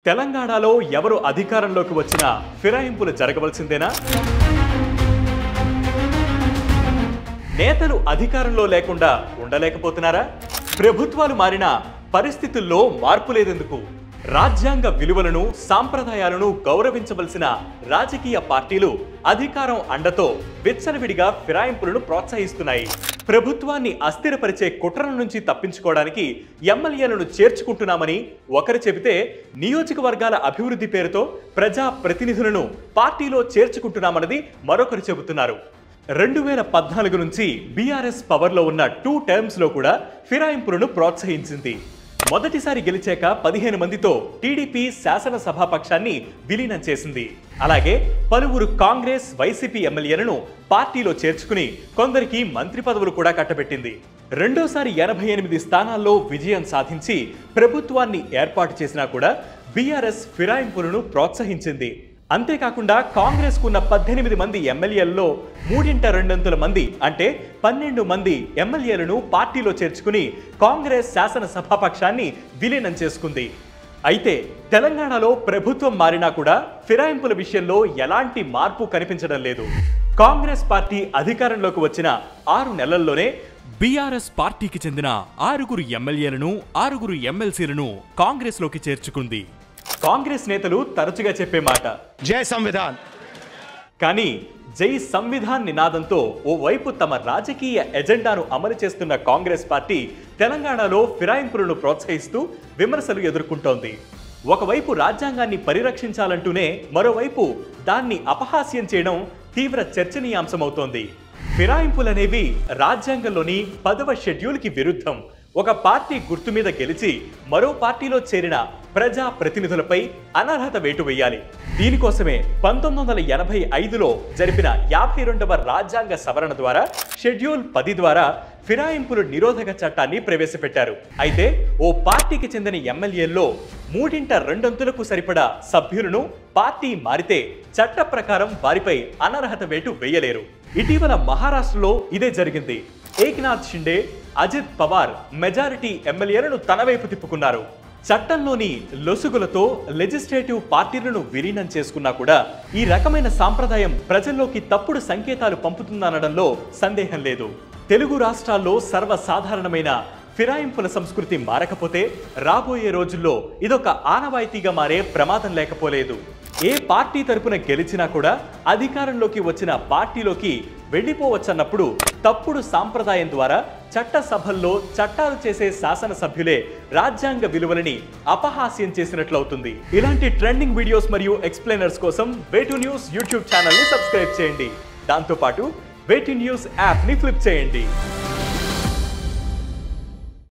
తెలంగాణలో ఎవరు అధికారంలోకి వచ్చినా ఫిరాయింపులు జరగవలసిందేనా? నేతలు అధికారంలో లేకుండా ఉండలేకపోతున్నారా? ప్రభుత్వాలు మారినా పరిస్థితుల్లో మార్పు లేదెందుకు? రాజ్యాంగ విలువలను సాంప్రదాయాలను గౌరవించవలసిన రాజకీయ పార్టీలు అధికారం అండతో విచ్చలవిడిగా ఫిరాయింపులను ప్రోత్సహిస్తున్నాయి. ప్రభుత్వాన్ని అస్థిరపరిచే కుట్రల నుంచి తప్పించుకోవడానికి ఎమ్మెల్యేలను చేర్చుకుంటున్నామని ఒకరు చెబితే, నియోజకవర్గాల అభివృద్ధి పేరుతో ప్రజా ప్రతినిధులను పార్టీలో చేర్చుకుంటున్నామన్నది మరొకరు చెబుతున్నారు. 2014 నుంచి బీఆర్ఎస్ పవర్లో ఉన్న 2 టర్మ్స్ లో కూడా ఫిరాయింపులను ప్రోత్సహించింది. మొదటిసారి గెలిచాక 15 మందితో టీడీపీ శాసనసభాపక్షాన్ని విలీనం చేసింది. అలాగే పలువురు కాంగ్రెస్, వైసీపీ ఎమ్మెల్యేలను పార్టీలో చేర్చుకుని కొందరికి మంత్రి పదవులు కూడా కట్టబెట్టింది. రెండోసారి 88 స్థానాల్లో విజయం సాధించి ప్రభుత్వాన్ని ఏర్పాటు చేసినా కూడా బీఆర్ఎస్ ఫిరాయింపులను ప్రోత్సహించింది. అంతేకాకుండా కాంగ్రెస్ కున్న 18 మంది ఎమ్మెల్యేలలో 3/2 మంది అంటే 12 మంది ఎమ్మెల్యేలను పార్టీలో చేర్చుకుని కాంగ్రెస్ శాసనసభాపక్షాన్ని విలీనం చేసుకుంది. అయితే తెలంగాణలో ప్రభుత్వం మారినా కూడా ఫిరాయింపుల విషయంలో ఎలాంటి మార్పు కనిపించడం లేదు. కాంగ్రెస్ పార్టీ అధికారంలోకి వచ్చిన 6 నెలల్లోనే బీఆర్ఎస్ పార్టీకి చెందిన 6 ఎమ్మెల్యేలను 6 ఎమ్మెల్సీలను కాంగ్రెస్ లోకి చేర్చుకుంది. కాంగ్రెస్ నేతలు తరచుగా చెప్పే మాట జై సంవిధాన్. కానీ జై సంవిధాన్ నినాదంతో ఓవైపు తమ రాజకీయ ఎజెండాను అమలు చేస్తున్న కాంగ్రెస్ పార్టీ తెలంగాణలో ఫిరాయింపులను ప్రోత్సహిస్తూ విమర్శలు ఎదుర్కొంటోంది. ఒకవైపు రాజ్యాంగాన్ని పరిరక్షించాలంటూనే మరోవైపు దాన్ని అపహాస్యం చేయడం తీవ్ర చర్చనీయాంశమవుతోంది. ఫిరాయింపులనేవి రాజ్యాంగంలోని 10వ షెడ్యూల్కి విరుద్ధం. ఒక పార్టీ గుర్తు మీద గెలిచి మరో పార్టీలో చేరిన ప్రజా ప్రతినిధులపై అనర్హత వేటు వేయాలి. దీనికోసమే 1985లో జరిపిన 52వ రాజ్యాంగ సవరణ ద్వారా షెడ్యూల్ 10 ద్వారా ఫిరాయింపులు నిరోధక చట్టాన్ని ప్రవేశపెట్టారు. అయితే ఓ పార్టీకి చెందిన ఎమ్మెల్యేల్లో 3/2 సరిపడా సభ్యులను పార్టీ మారితే చట్ట ప్రకారం వారిపై అనర్హత వేటు వేయలేరు. ఇటీవల మహారాష్ట్రలో ఇదే జరిగింది. ఏక్నాథ్ షిండే, అజిత్ పవార్ మెజారిటీ ఎమ్మెల్యేలను తన వైపు తిప్పుకున్నారు. చట్టంలోని లొసుగులతో లెజిస్లేటివ్ పార్టీలను విలీనం చేసుకున్నా కూడా ఈ రకమైన సాంప్రదాయం ప్రజల్లోకి తప్పుడు సంకేతాలు పంపుతుందనడంలో సందేహం లేదు. తెలుగు రాష్ట్రాల్లో సర్వసాధారణమైన ఫిరాయింపుల సంస్కృతి మారకపోతే రాబోయే రోజుల్లో ఇదొక ఆనవాయితీగా మారే ప్రమాదం లేకపోలేదు. ఏ పార్టీ తరపున గెలిచినా కూడా అధికారంలోకి వచ్చిన పార్టీలోకి వెళ్ళిపోవచ్చన్నప్పుడు తప్పుడు సాంప్రదాయం ద్వారా చట్టసభల్లో చట్టాలు చేసే శాసనసభ్యులే రాజ్యాంగ విలువలని అపహాస్యం చేసినట్లవుతుంది. ఇలాంటి ట్రెండింగ్ వీడియోస్ మరియు ఎక్స్ప్లెయినర్స్ కోసం వే2 న్యూస్ యూట్యూబ్ ఛానల్ని సబ్స్క్రైబ్ చేయండి. దాంతోపాటు వే2 న్యూస్ యాప్ని ఫ్లిప్ చేయండి.